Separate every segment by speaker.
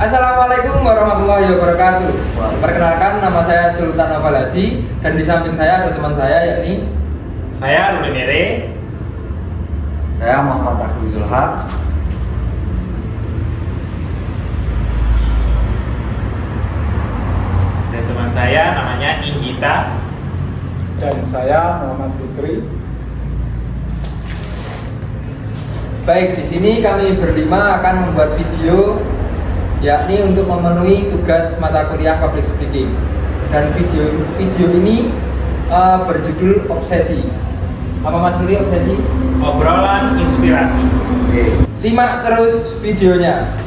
Speaker 1: Assalamualaikum warahmatullahi wabarakatuh. Perkenalkan, nama saya Sultan Awaladi dan di samping saya ada teman saya yakni
Speaker 2: saya Ruli Nere.
Speaker 3: Saya Muhammad Akhlul Zulhaq.
Speaker 2: Dan teman saya namanya Inggita.
Speaker 4: Dan saya Muhammad Fikri.
Speaker 1: Baik, di sini kami berlima akan membuat video yakni untuk memenuhi tugas mata kuliah public speaking. Dan video ini berjudul obsesi. Apa Mas Ruli obsesi?
Speaker 2: Obrolan inspirasi.
Speaker 3: Oke.
Speaker 1: Simak terus videonya.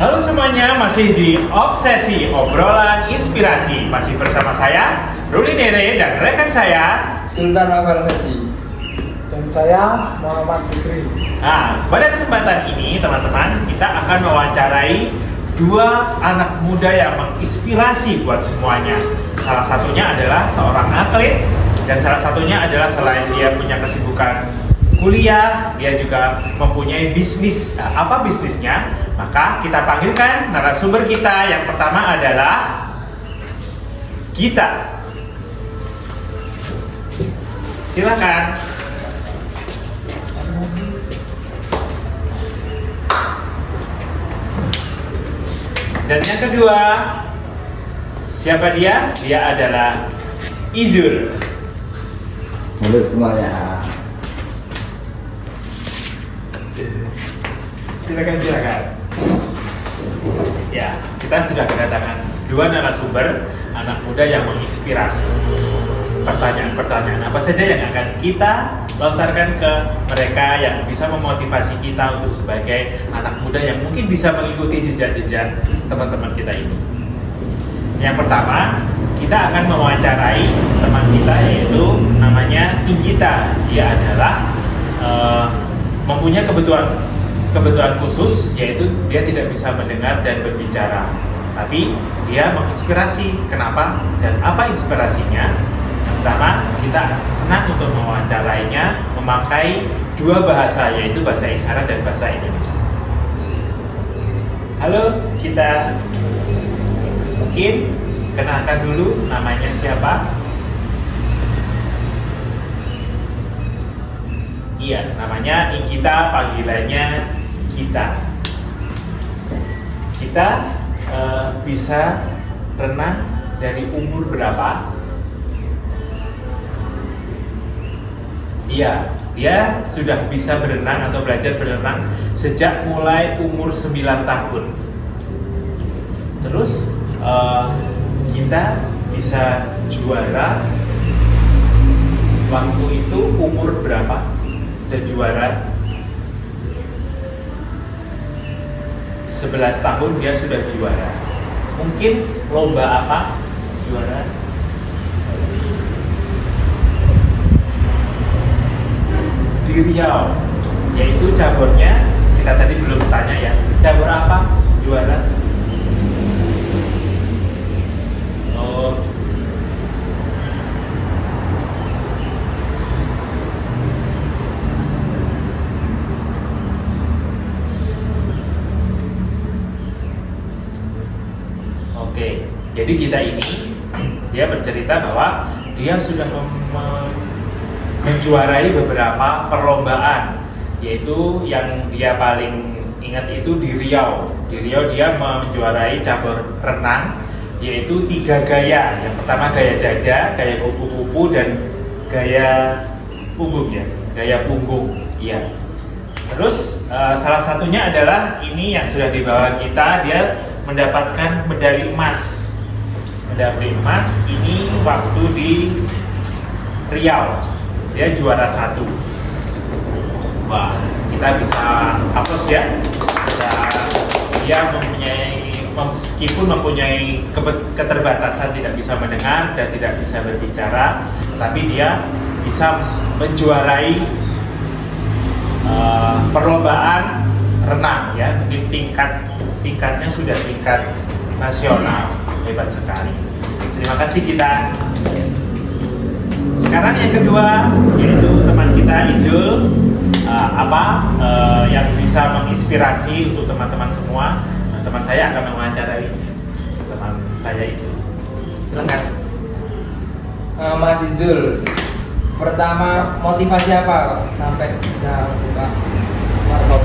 Speaker 2: Halo semuanya, masih di Obsesi Obrolan Inspirasi. Masih bersama saya Ruli Nere dan rekan saya.
Speaker 1: Sultan Awaladi.
Speaker 4: Dan saya Muhammad Fikri.
Speaker 2: Nah, pada kesempatan ini teman-teman, kita akan mewawancarai dua anak muda yang menginspirasi buat semuanya. Salah satunya adalah seorang atlet, dan salah satunya adalah selain dia punya kesibukan kuliah, dia juga mempunyai bisnis. Nah, apa bisnisnya? Maka kita panggilkan narasumber kita. Yang pertama adalah Gita. Silakan. Dan yang kedua, siapa dia? Dia adalah Izul.
Speaker 3: Halo semuanya.
Speaker 2: Silakan. Ya, kita sudah kedatangan dua narasumber anak muda yang menginspirasi. Pertanyaan-pertanyaan apa saja yang akan kita lontarkan ke mereka yang bisa memotivasi kita untuk sebagai anak muda yang mungkin bisa mengikuti jejak-jejak teman-teman kita itu. Yang pertama, kita akan mewawancarai teman kita yaitu namanya Inggita. Dia adalah mempunyai kebutuhan khusus, yaitu dia tidak bisa mendengar dan berbicara, tapi dia menginspirasi. Kenapa dan apa inspirasinya? Yang pertama, kita senang untuk mewawancarainya memakai dua bahasa, yaitu bahasa isyarat dan bahasa Indonesia. Halo, kita mungkin kenalkan dulu namanya siapa? Iya, namanya Inggita, panggilannya Kita. Kita bisa renang dari umur berapa? Iya, dia sudah bisa berenang atau belajar berenang sejak mulai umur 9 tahun. Terus kita bisa juara waktu itu umur berapa? Bisa juara 11 tahun dia sudah juara. Mungkin lomba apa juara? Di Riau, yaitu caburnya kita tadi belum tanya ya. Cabur apa juara? Oh, oke, jadi kita ini dia bercerita bahwa dia sudah menjuarai beberapa perlombaan, yaitu yang dia paling ingat itu di Riau. Di Riau dia menjuarai cabur renang, yaitu 3 gaya. Yang pertama gaya dada, gaya kupu-kupu, dan gaya punggung ya, gaya punggung. Iya. Terus salah satunya adalah ini yang sudah dibawa kita, dia mendapatkan medali emas. Medali emas ini waktu di Riau, dia juara 1. Wah, kita bisa hapus ya. Dia mempunyai, meskipun mempunyai keterbatasan, tidak bisa mendengar dan tidak bisa berbicara, tetapi dia bisa menjuarai perlombaan renang ya, mungkin tingkatnya sudah tingkat nasional, hebat sekali. Terima kasih kita. Sekarang yang kedua yaitu teman kita Izul, yang bisa menginspirasi untuk teman-teman semua. Nah, teman saya akan mewawancarai teman saya itu. Silakan.
Speaker 1: Mas Izul, pertama motivasi apa kok sampai bisa buka warkop?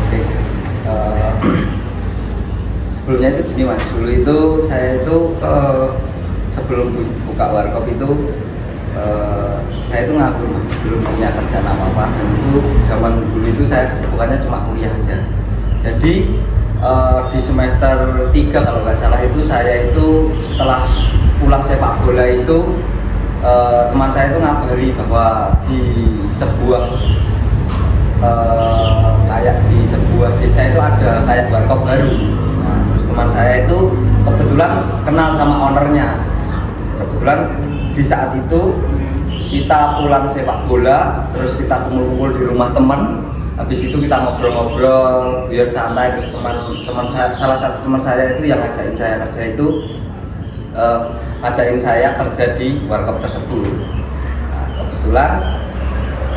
Speaker 3: Oke. Sebelumnya itu gini mas, dulu itu saya itu sebelum buka warkop itu saya itu nganggur mas, belum punya kerjaan apa-apa, dan itu zaman dulu itu saya kesibukannya cuma kuliah aja. Jadi di semester 3 kalau nggak salah itu saya itu setelah pulang sepak bola itu teman saya itu ngabari bahwa di sebuah kayak di sebuah desa itu ada kayak warkop baru. Nah, terus teman saya itu kebetulan kenal sama ownernya. Kebetulan di saat itu kita pulang sepak bola, terus kita kumpul-kumpul di rumah teman. Habis itu kita ngobrol-ngobrol, biar santai. Terus teman saya, salah satu teman saya itu yang ngajakin saya kerja itu ngajakin saya kerja di warkop tersebut. Nah, kebetulan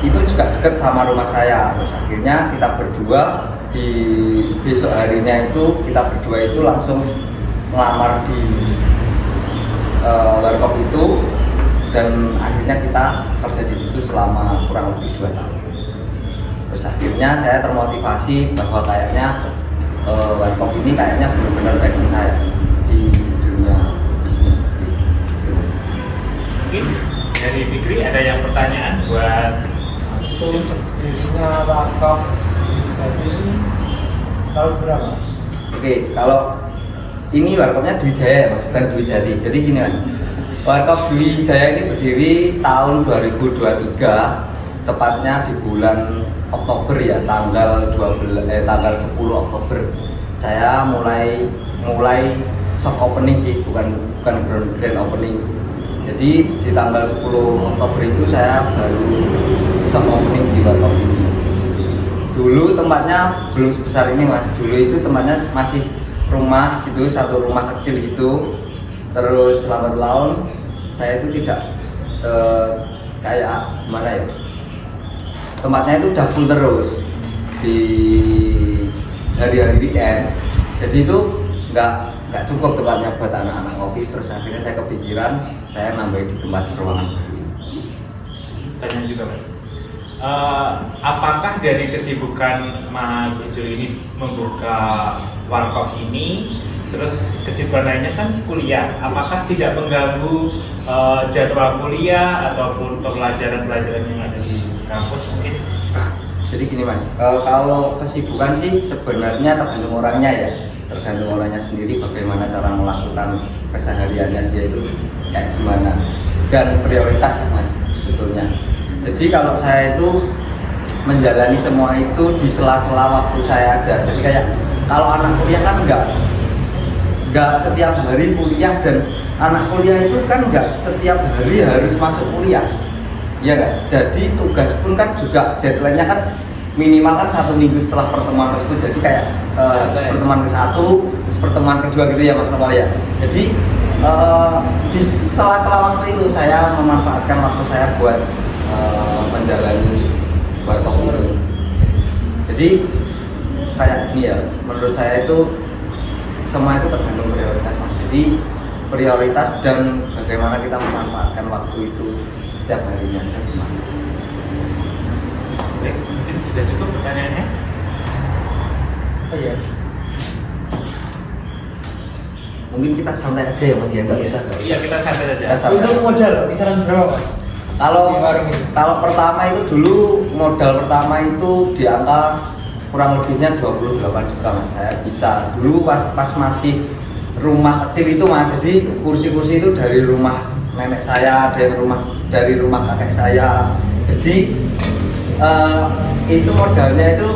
Speaker 3: itu juga dekat sama rumah saya. Terus akhirnya kita berdua di besok harinya itu kita berdua itu langsung melamar di warkop itu, dan akhirnya kita kerja di situ selama kurang lebih 2 tahun. Terus akhirnya saya termotivasi bahwa kayaknya warkop ini kayaknya benar-benar passion saya di dunia bisnis.
Speaker 2: Mungkin dari Fikri ada yang pertanyaan buat Mas
Speaker 4: Itu
Speaker 2: Izul?
Speaker 4: berdirinya warkop jadi tahun berapa?
Speaker 3: Oke, kalau ini warkopnya Dwi Jaya ya mas, bukan Dwi Jati. Jadi gini mas, warkop Dwi Jaya ini berdiri tahun 2023, tepatnya di bulan Oktober ya, tanggal 10 Oktober. Saya mulai soft opening sih, bukan grand opening. Jadi di tanggal 10 Oktober itu saya baru soft opening di warkop ini. Dulu tempatnya belum sebesar ini mas, dulu itu tempatnya masih rumah gitu, satu rumah kecil gitu. Terus lambat laun saya itu tidak kayak gimana ya, tempatnya itu udah full terus di hari-hari weekend. Jadi itu nggak cukup tempatnya buat anak-anak ngopi. Terus akhirnya saya kepikiran saya nambahin di tempat ruangan baru ini.
Speaker 2: Tanya juga mas, apakah dari kesibukan Mas Izul ini membuka warkop ini, terus kesibukan lainnya kan kuliah, apakah tidak mengganggu jadwal kuliah ataupun pelajaran-pelajaran yang ada di kampus mungkin?
Speaker 3: Jadi gini mas, kalau kesibukan sih sebenarnya tergantung orangnya ya, tergantung orangnya sendiri bagaimana cara melakukan kesehariannya dia itu kayak gimana, dan prioritas mas sebetulnya. Jadi kalau saya itu menjalani semua itu di sela-sela waktu saya aja. Jadi kayak kalau anak kuliah kan nggak setiap hari kuliah, dan anak kuliah itu kan nggak setiap hari harus masuk kuliah, ya nggak. Jadi tugas pun kan juga deadline-nya kan minimal kan 1 minggu setelah pertemuan tersebut. Jadi kayak harus pertemuan ke-1, terus pertemuan kedua gitu ya mas Nopal ya. Jadi di sela-sela waktu itu saya memanfaatkan waktu saya buat menjalani warkop itu. Jadi kayak gini ya, menurut saya itu semua itu tergantung prioritas mas. Jadi prioritas dan bagaimana kita memanfaatkan waktu itu setiap harinya aja gimana.
Speaker 2: Baik, mungkin sudah cukup pertanyaannya.
Speaker 1: Oh iya.
Speaker 3: Mungkin kita santai aja ya mas ya, nggak usah.
Speaker 2: Iya, kita santai saja.
Speaker 3: Kita santai.
Speaker 1: Untuk modal kisaran berapa mas?
Speaker 3: Kalau
Speaker 1: Di warung ini?
Speaker 3: kalau pertama itu dulu modal pertama itu di angka kurang lebihnya 28 juta mas. Saya bisa dulu pas masih rumah kecil itu mas. Jadi kursi-kursi itu dari rumah nenek saya, dari rumah kakek saya. Jadi itu modalnya itu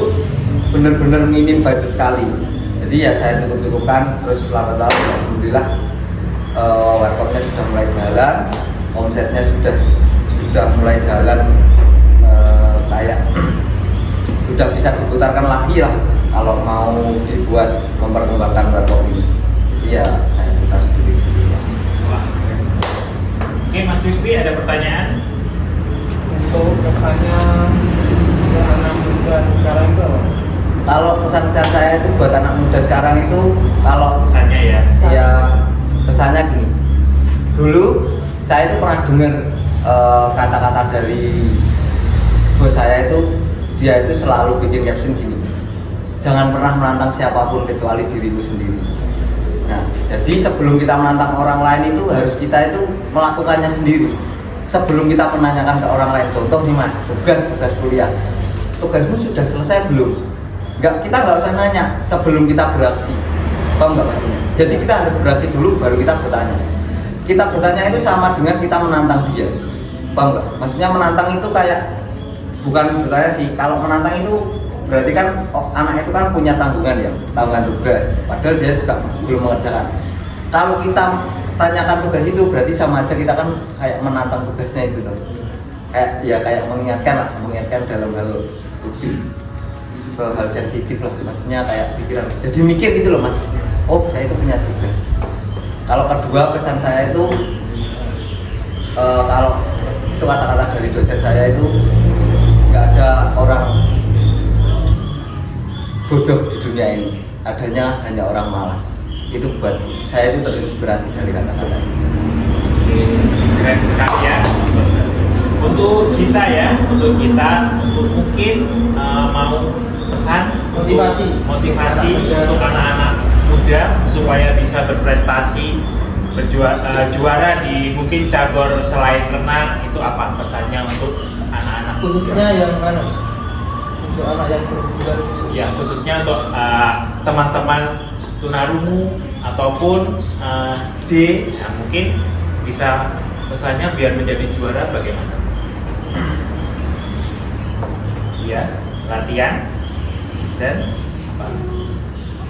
Speaker 3: benar-benar minim budget sekali. Jadi ya saya cukup-cukupkan. Terus lambat laun alhamdulillah warkopnya sudah mulai jalan, omsetnya sudah mulai jalan, kayak diputarkan lagi lah kalau mau dibuat memperkembangkan warkop ini. Jadi ya saya putar sedikit-sedikit ya.
Speaker 2: Wah, keren. Oke, Mas Fikri ada pertanyaan?
Speaker 4: Untuk kesannya untuk anak muda sekarang itu apa?
Speaker 3: Kalau kesan-kesan saya itu buat anak muda sekarang itu, kalau
Speaker 2: Pesannya ya.
Speaker 3: ya kesannya gini. Dulu saya itu pernah dengar kata-kata dari bos saya itu, dia itu selalu bikin caption gini, jangan pernah menantang siapapun kecuali dirimu sendiri. Nah, jadi sebelum kita menantang orang lain itu harus kita itu melakukannya sendiri. Sebelum kita menanyakan ke orang lain, contoh nih mas, tugas kuliah, tugasmu sudah selesai belum? Kita nggak usah nanya sebelum kita beraksi, paham nggak maksudnya? Jadi kita harus beraksi dulu, baru kita bertanya. Kita bertanya itu sama dengan kita menantang dia, paham nggak? Maksudnya menantang itu kayak bukan bertanya sih. Kalau menantang itu berarti kan anak itu kan punya tanggungan ya, tanggungan tugas. Padahal dia juga belum mengerjakan. Kalau kita tanyakan tugas itu berarti sama aja kita kan kayak menantang tugasnya itu tuh. Kayak mengingatkan dalam hal lebih ke hal sensitif lah. Maksudnya kayak pikiran. Jadi mikir gitu loh mas. Oh saya itu punya tugas. Kalau kedua pesan saya itu kalau itu kata-kata dari dosen saya itu, nggak ada orang bodoh di dunia ini, adanya hanya orang malas. Itu buat saya itu terinspirasi dari kata-kata itu.
Speaker 2: Oke, keren sekali ya. Untuk kita untuk mungkin mau pesan motivasi untuk anak-anak muda supaya bisa berprestasi, juara di mungkin cabur selain renang, itu apa pesannya untuk anak-anak
Speaker 1: Khususnya yang mana? Untuk anak yang berkebutuhan khusus.
Speaker 2: ya, khususnya untuk teman-teman tunarungu ataupun D, ya, mungkin bisa pesannya biar menjadi juara bagaimana? Ya, latihan dan apa?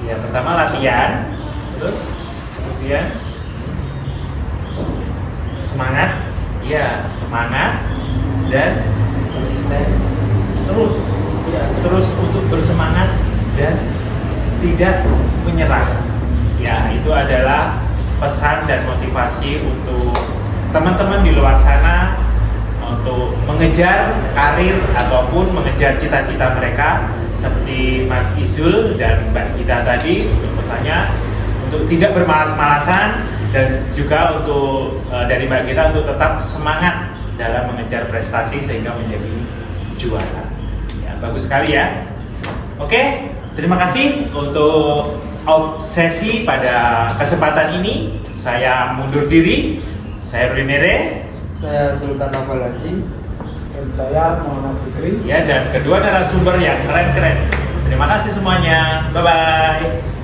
Speaker 2: Ya, pertama latihan, terus kemudian semangat, ya semangat dan
Speaker 1: Konsisten.
Speaker 2: terus untuk bersemangat dan tidak menyerah. Ya, itu adalah pesan dan motivasi untuk teman-teman di luar sana untuk mengejar karir ataupun mengejar cita-cita mereka, seperti Mas Izul dan Mbak Gita tadi. Untuk pesannya untuk tidak bermalas-malasan, dan juga untuk dari Mbak Gita untuk tetap semangat dalam mengejar prestasi sehingga menjadi juara. Ya, bagus sekali ya. Oke, terima kasih untuk obsesi pada kesempatan ini. Saya mundur diri. Saya Rinere.
Speaker 1: Saya Sultan Nafal Haji.
Speaker 4: Dan saya Muhammad Fikri.
Speaker 2: Ya, dan kedua narasumber yang keren-keren. Terima kasih semuanya. Bye-bye.